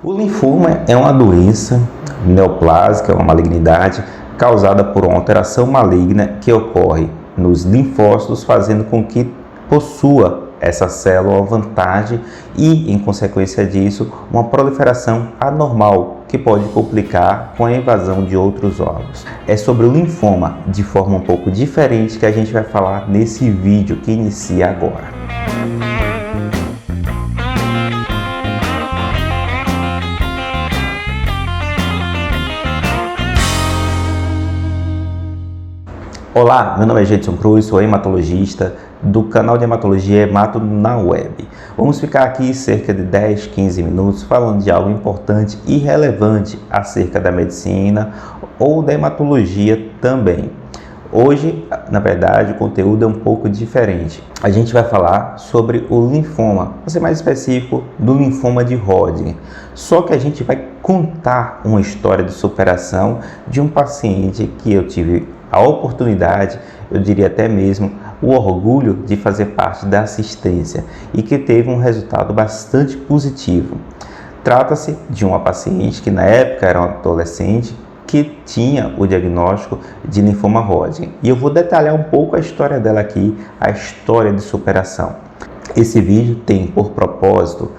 O linfoma é uma doença neoplásica, uma malignidade causada por uma alteração maligna que ocorre nos linfócitos, fazendo com que possua essa célula uma vantagem e, em consequência disso, uma proliferação anormal que pode complicar com a invasão de outros órgãos. É sobre o linfoma, de forma um pouco diferente, que a gente vai falar nesse vídeo que inicia agora. Olá, meu nome é Gedson Cruz, sou hematologista do canal de hematologia Hemato na web. Vamos ficar aqui cerca de 10, 15 minutos falando de algo importante e relevante acerca da medicina ou da hematologia também. Hoje, na verdade, o conteúdo é um pouco diferente. A gente vai falar sobre o linfoma, para ser mais específico, do linfoma de Hodgkin. Só que a gente vai contar uma história de superação de um paciente que eu tive a oportunidade, eu diria até mesmo o orgulho de fazer parte da assistência e que teve um resultado bastante positivo. Trata-se de uma paciente que na época era uma adolescente que tinha o diagnóstico de linfoma Hodgkin. E eu vou detalhar um pouco a história dela aqui, a história de superação. Esse vídeo tem por propósito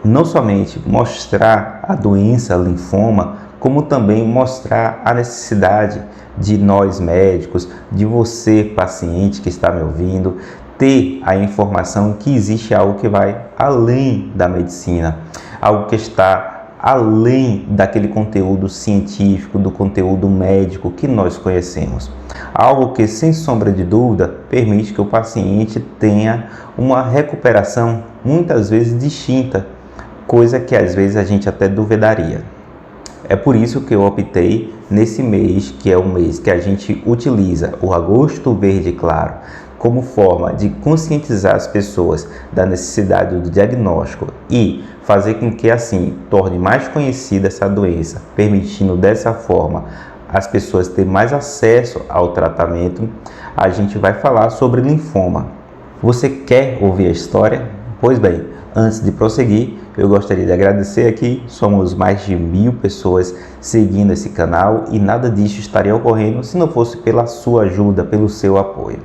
não somente mostrar a doença linfoma, como também mostrar a necessidade de nós médicos, de você paciente que está me ouvindo, ter a informação que existe algo que vai além da medicina, algo que está além daquele conteúdo científico, do conteúdo médico que nós conhecemos. Algo que, sem sombra de dúvida, permite que o paciente tenha uma recuperação muitas vezes distinta, coisa que às vezes a gente até duvidaria. É por isso que eu optei nesse mês, que é o mês que a gente utiliza o Agosto Verde Claro, como forma de conscientizar as pessoas da necessidade do diagnóstico e fazer com que assim torne mais conhecida essa doença, permitindo dessa forma as pessoas terem mais acesso ao tratamento. A gente vai falar sobre linfoma. Você quer ouvir a história? Pois bem, antes de prosseguir, eu gostaria de agradecer aqui, somos mais de 1000 pessoas seguindo esse canal e nada disso estaria ocorrendo se não fosse pela sua ajuda, pelo seu apoio.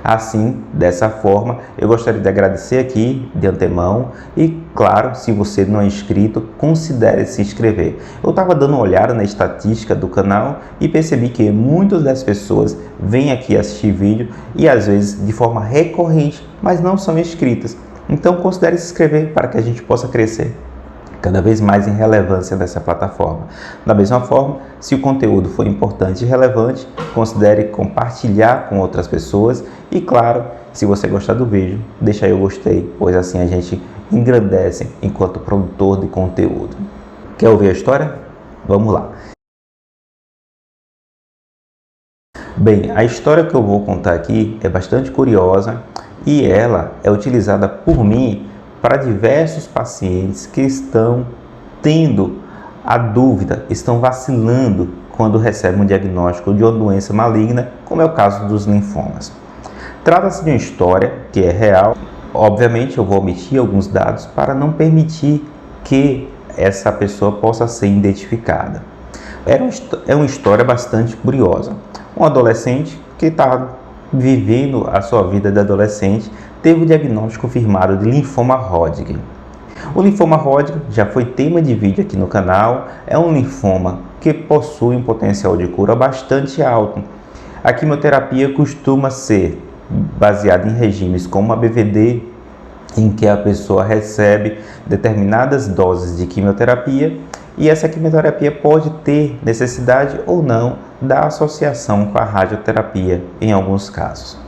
Assim, dessa forma, eu gostaria de agradecer aqui de antemão e, claro, se você não é inscrito, considere se inscrever. Eu estava dando uma olhada na estatística do canal e percebi que muitas das pessoas vêm aqui assistir vídeo e às vezes de forma recorrente, mas não são inscritas. Então considere se inscrever para que a gente possa crescer cada vez mais em relevância dessa plataforma. Da mesma forma, se o conteúdo for importante e relevante, considere compartilhar com outras pessoas e, claro, se você gostar do vídeo, deixa aí o gostei, pois assim a gente engrandece enquanto produtor de conteúdo. Quer ouvir a história? Vamos lá! Bem, a história que eu vou contar aqui é bastante curiosa e ela é utilizada por mim para diversos pacientes que estão tendo a dúvida, estão vacilando quando recebem um diagnóstico de uma doença maligna, como é o caso dos linfomas. Trata-se de uma história que é real. Obviamente eu vou omitir alguns dados para não permitir que essa pessoa possa ser identificada. É uma história bastante curiosa. Um adolescente que está vivendo a sua vida de adolescente, teve o diagnóstico confirmado de linfoma Hodgkin. O linfoma Hodgkin já foi tema de vídeo aqui no canal, é um linfoma que possui um potencial de cura bastante alto. A quimioterapia costuma ser baseada em regimes como a BVD, em que a pessoa recebe determinadas doses de quimioterapia e essa quimioterapia pode ter necessidade ou não da associação com a radioterapia em alguns casos.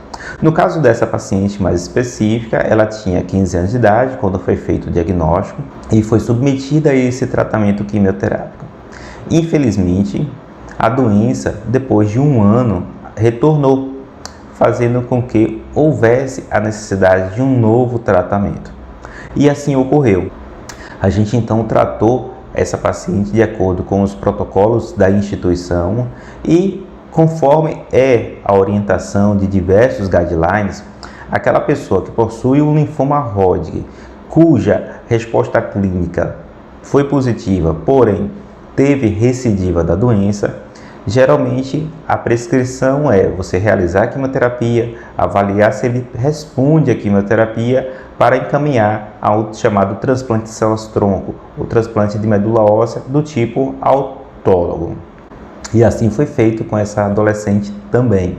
No caso dessa paciente mais específica, ela tinha 15 anos de idade quando foi feito o diagnóstico e foi submetida a esse tratamento quimioterápico. Infelizmente, a doença, depois de um ano, retornou, fazendo com que houvesse a necessidade de um novo tratamento. E assim ocorreu. A gente então tratou essa paciente de acordo com os protocolos da instituição e conforme é a orientação de diversos guidelines, aquela pessoa que possui um linfoma Hodgkin, cuja resposta clínica foi positiva, porém teve recidiva da doença, geralmente a prescrição é você realizar a quimioterapia, avaliar se ele responde à quimioterapia para encaminhar ao chamado transplante de células-tronco, o transplante de medula óssea do tipo autólogo. E assim foi feito com essa adolescente também.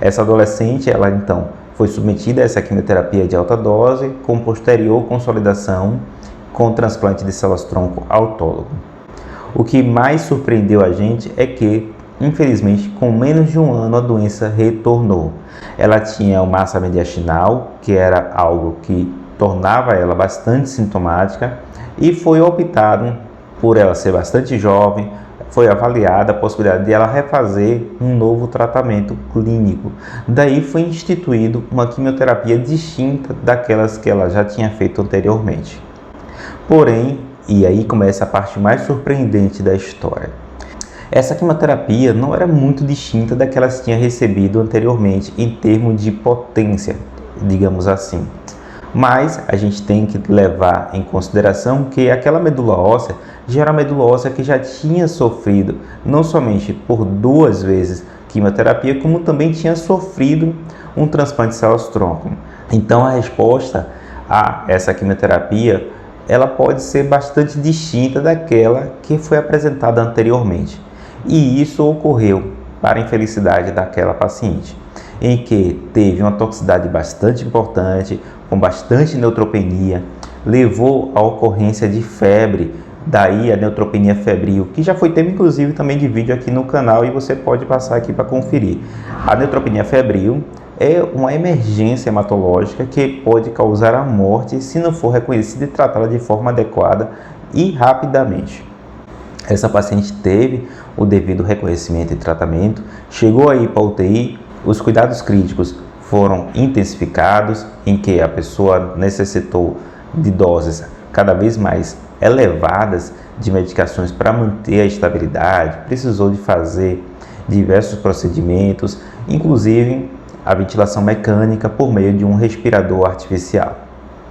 Essa adolescente, ela então foi submetida a essa quimioterapia de alta dose com posterior consolidação com transplante de células-tronco autólogo. O que mais surpreendeu a gente é que, infelizmente, com menos de um ano a doença retornou. Ela tinha uma massa mediastinal, que era algo que tornava ela bastante sintomática, e foi optado por ela ser bastante jovem, foi avaliada a possibilidade de ela refazer um novo tratamento clínico. Daí foi instituído uma quimioterapia distinta daquelas que ela já tinha feito anteriormente. Porém, e aí começa a parte mais surpreendente da história, essa quimioterapia não era muito distinta da que ela tinha recebido anteriormente em termos de potência, digamos assim. Mas a gente tem que levar em consideração que aquela medula óssea já era uma medula óssea que já tinha sofrido não somente por 2 vezes quimioterapia, como também tinha sofrido um transplante de células-tronco. Então a resposta a essa quimioterapia ela pode ser bastante distinta daquela que foi apresentada anteriormente. E isso ocorreu para a infelicidade daquela paciente, em que teve uma toxicidade bastante importante, com bastante neutropenia, levou à ocorrência de febre, daí a neutropenia febril, que já foi tema inclusive também de vídeo aqui no canal e você pode passar aqui para conferir. A neutropenia febril é uma emergência hematológica que pode causar a morte se não for reconhecida e tratada de forma adequada e rapidamente. Essa paciente teve o devido reconhecimento e tratamento, chegou aí para a UTI, os cuidados críticos foram intensificados, em que a pessoa necessitou de doses cada vez mais elevadas de medicações para manter a estabilidade, precisou de fazer diversos procedimentos, inclusive a ventilação mecânica por meio de um respirador artificial.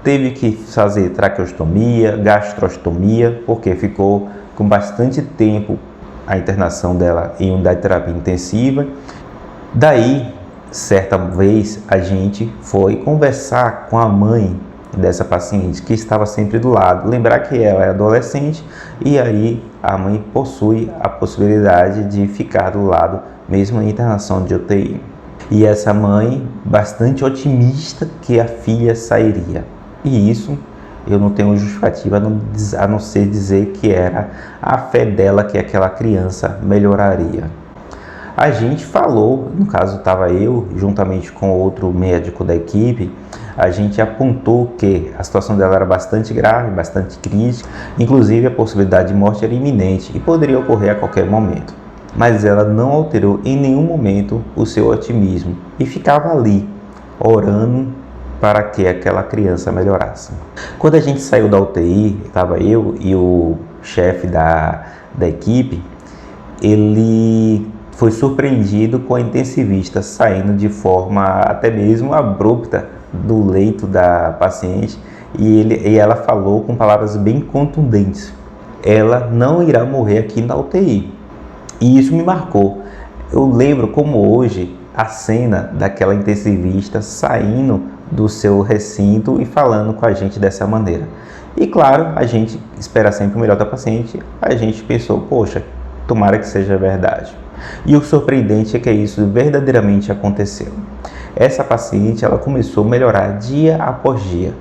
Teve que fazer traqueostomia, gastrostomia, porque ficou com bastante tempo a internação dela em unidade de terapia intensiva. Daí, certa vez, a gente foi conversar com a mãe dessa paciente, que estava sempre do lado. Lembrar que ela é adolescente e aí a mãe possui a possibilidade de ficar do lado, mesmo em internação de UTI. E essa mãe, bastante otimista que a filha sairia. E isso eu não tenho justificativa a não ser dizer que era a fé dela que aquela criança melhoraria. A gente falou, no caso estava eu, juntamente com outro médico da equipe, a gente apontou que a situação dela era bastante grave, bastante crítica, inclusive a possibilidade de morte era iminente e poderia ocorrer a qualquer momento. Mas ela não alterou em nenhum momento o seu otimismo e ficava ali, orando para que aquela criança melhorasse. Quando a gente saiu da UTI, estava eu e o chefe da equipe, ele foi surpreendido com a intensivista saindo de forma até mesmo abrupta do leito da paciente e ela falou com palavras bem contundentes: ela não irá morrer aqui na UTI. E isso me marcou. Eu lembro como hoje a cena daquela intensivista saindo do seu recinto e falando com a gente dessa maneira. E claro, a gente espera sempre o melhor da paciente. A gente pensou, poxa, tomara que seja verdade. E o surpreendente é que isso verdadeiramente aconteceu. Essa paciente ela começou a melhorar dia após dia.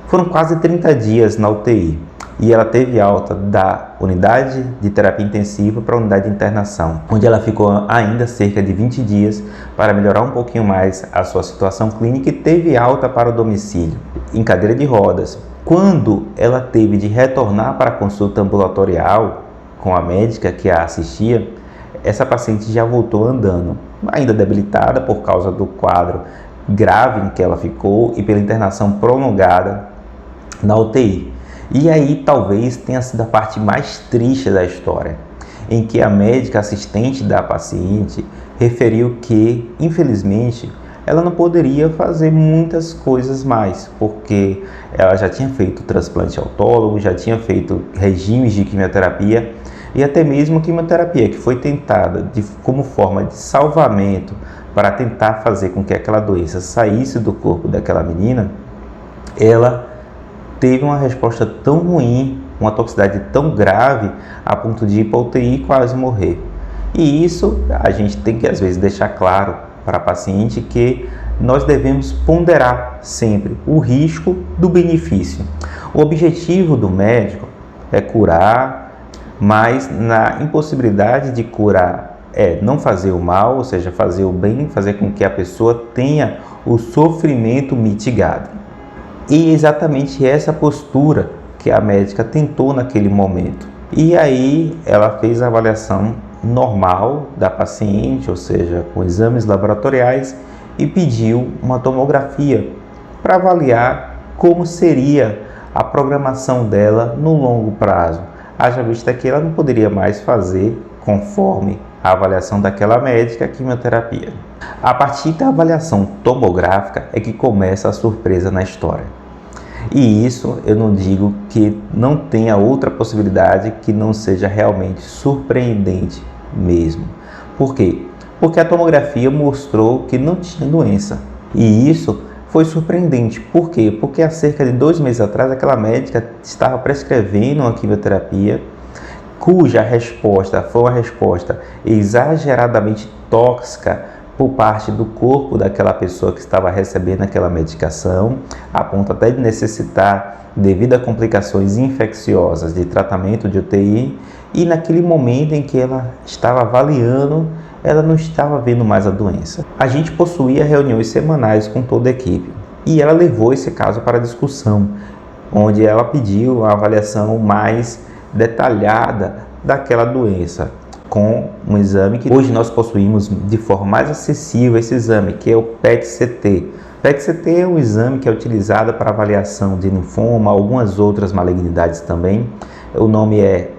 Foram quase 30 dias na UTI e ela teve alta da unidade de terapia intensiva para a unidade de internação, onde ela ficou ainda cerca de 20 dias para melhorar um pouquinho mais a sua situação clínica e teve alta para o domicílio, em cadeira de rodas. Quando ela teve de retornar para a consulta ambulatorial com a médica que a assistia, essa paciente já voltou andando, ainda debilitada por causa do quadro grave em que ela ficou e pela internação prolongada na UTI. E aí talvez tenha sido a parte mais triste da história, em que a médica assistente da paciente referiu que, infelizmente, ela não poderia fazer muitas coisas mais, porque ela já tinha feito transplante autólogo, já tinha feito regimes de quimioterapia e até mesmo quimioterapia que foi tentada como forma de salvamento para tentar fazer com que aquela doença saísse do corpo daquela menina, ela teve uma resposta tão ruim, uma toxicidade tão grave, a ponto de ir para a UTI e quase morrer. E isso a gente tem que às vezes deixar claro para a paciente que nós devemos ponderar sempre o risco do benefício. O objetivo do médico é curar, mas na impossibilidade de curar é não fazer o mal, ou seja, fazer o bem, fazer com que a pessoa tenha o sofrimento mitigado. E exatamente essa postura que a médica tentou naquele momento. E aí ela fez a avaliação normal da paciente, ou seja, com exames laboratoriais, e pediu uma tomografia para avaliar como seria a programação dela no longo prazo. Haja vista que ela não poderia mais fazer, conforme a avaliação daquela médica, a quimioterapia. A partir da avaliação tomográfica é que começa a surpresa na história. E isso eu não digo que não tenha outra possibilidade que não seja realmente surpreendente mesmo. Por quê? Porque a tomografia mostrou que não tinha doença. E isso foi surpreendente. Por quê? Porque há cerca de 2 meses atrás aquela médica estava prescrevendo uma quimioterapia cuja resposta foi uma resposta exageradamente tóxica por parte do corpo daquela pessoa que estava recebendo aquela medicação, a ponto até de necessitar, devido a complicações infecciosas, de tratamento de UTI, e naquele momento em que ela estava avaliando, ela não estava vendo mais a doença. A gente possuía reuniões semanais com toda a equipe, e ela levou esse caso para discussão, onde ela pediu uma avaliação mais detalhada daquela doença, com um exame que hoje nós possuímos de forma mais acessível, esse exame, que é o PET-CT. PET-CT é um exame que é utilizado para avaliação de linfoma, algumas outras malignidades também. O nome é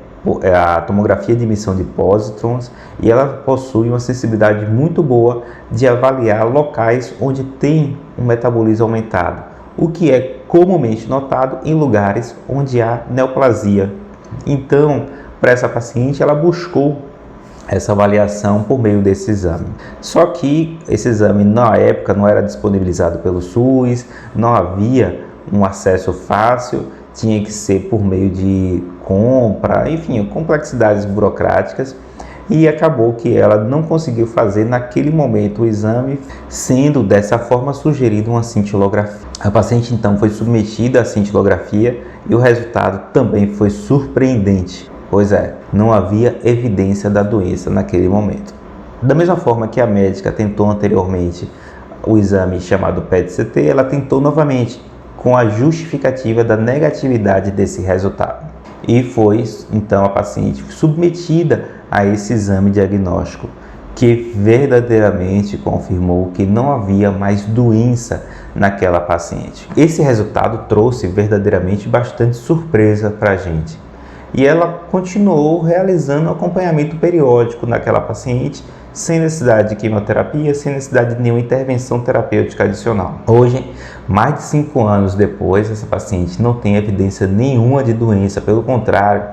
a tomografia de emissão de pósitrons e ela possui uma sensibilidade muito boa de avaliar locais onde tem um metabolismo aumentado, o que é comumente notado em lugares onde há neoplasia. Então, para essa paciente, ela buscou essa avaliação por meio desse exame. Só que esse exame na época não era disponibilizado pelo SUS, não havia um acesso fácil, tinha que ser por meio de compra, enfim, complexidades burocráticas, e acabou que ela não conseguiu fazer naquele momento o exame, sendo dessa forma sugerido uma cintilografia. A paciente então foi submetida à cintilografia e o resultado também foi surpreendente. Pois é, não havia evidência da doença naquele momento. Da mesma forma que a médica tentou anteriormente o exame chamado PET-CT, ela tentou novamente com a justificativa da negatividade desse resultado. E foi então a paciente submetida a esse exame diagnóstico, que verdadeiramente confirmou que não havia mais doença naquela paciente. Esse resultado trouxe verdadeiramente bastante surpresa para a gente. E ela continuou realizando acompanhamento periódico naquela paciente, sem necessidade de quimioterapia, sem necessidade de nenhuma intervenção terapêutica adicional. Hoje, mais de 5 anos depois, essa paciente não tem evidência nenhuma de doença, pelo contrário,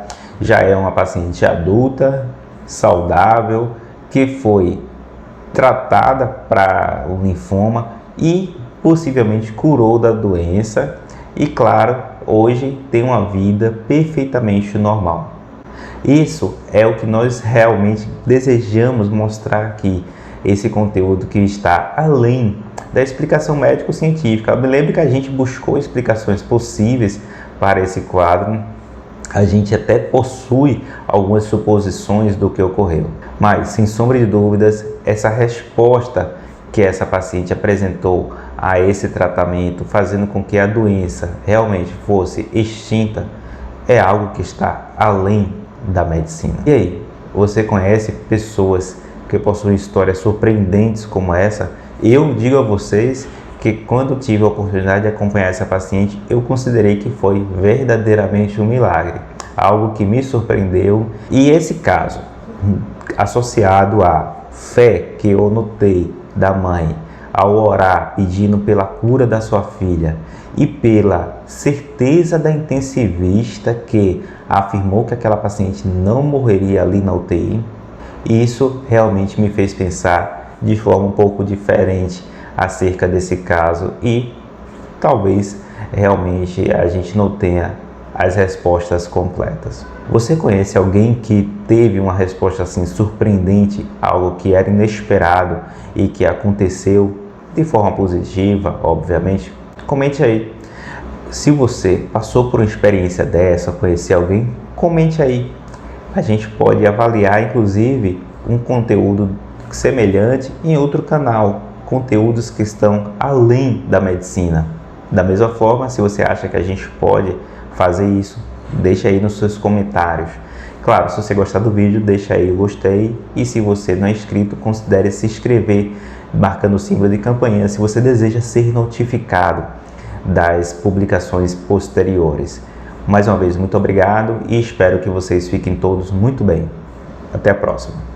já é uma paciente adulta, saudável, que foi tratada para o linfoma e possivelmente curou da doença e, claro, hoje tem uma vida perfeitamente normal. Isso é o que nós realmente desejamos mostrar aqui, esse conteúdo que está além da explicação médico-científica. Eu me lembro que a gente buscou explicações possíveis para esse quadro, a gente até possui algumas suposições do que ocorreu, mas sem sombra de dúvidas, essa resposta que essa paciente apresentou a esse tratamento, fazendo com que a doença realmente fosse extinta, é algo que está além da medicina. E aí, você conhece pessoas que possuem histórias surpreendentes como essa? Eu digo a vocês que quando tive a oportunidade de acompanhar essa paciente, eu considerei que foi verdadeiramente um milagre, algo que me surpreendeu. E esse caso, associado à fé que eu notei da mãe, ao orar pedindo pela cura da sua filha e pela certeza da intensivista que afirmou que aquela paciente não morreria ali na UTI, isso realmente me fez pensar de forma um pouco diferente acerca desse caso e talvez realmente a gente não tenha as respostas completas. Você conhece alguém que teve uma resposta assim surpreendente, algo que era inesperado e que aconteceu de forma positiva, obviamente? Comente aí. Se você passou por uma experiência dessa, conhecer alguém, comente aí. A gente pode avaliar inclusive um conteúdo semelhante em outro canal, conteúdos que estão além da medicina. Da mesma forma, se você acha que a gente pode fazer isso, deixa aí nos seus comentários. Claro, se você gostar do vídeo, deixa aí o gostei e se você não é inscrito, considere se inscrever marcando o símbolo de campainha se você deseja ser notificado das publicações posteriores. Mais uma vez, muito obrigado e espero que vocês fiquem todos muito bem. Até a próxima.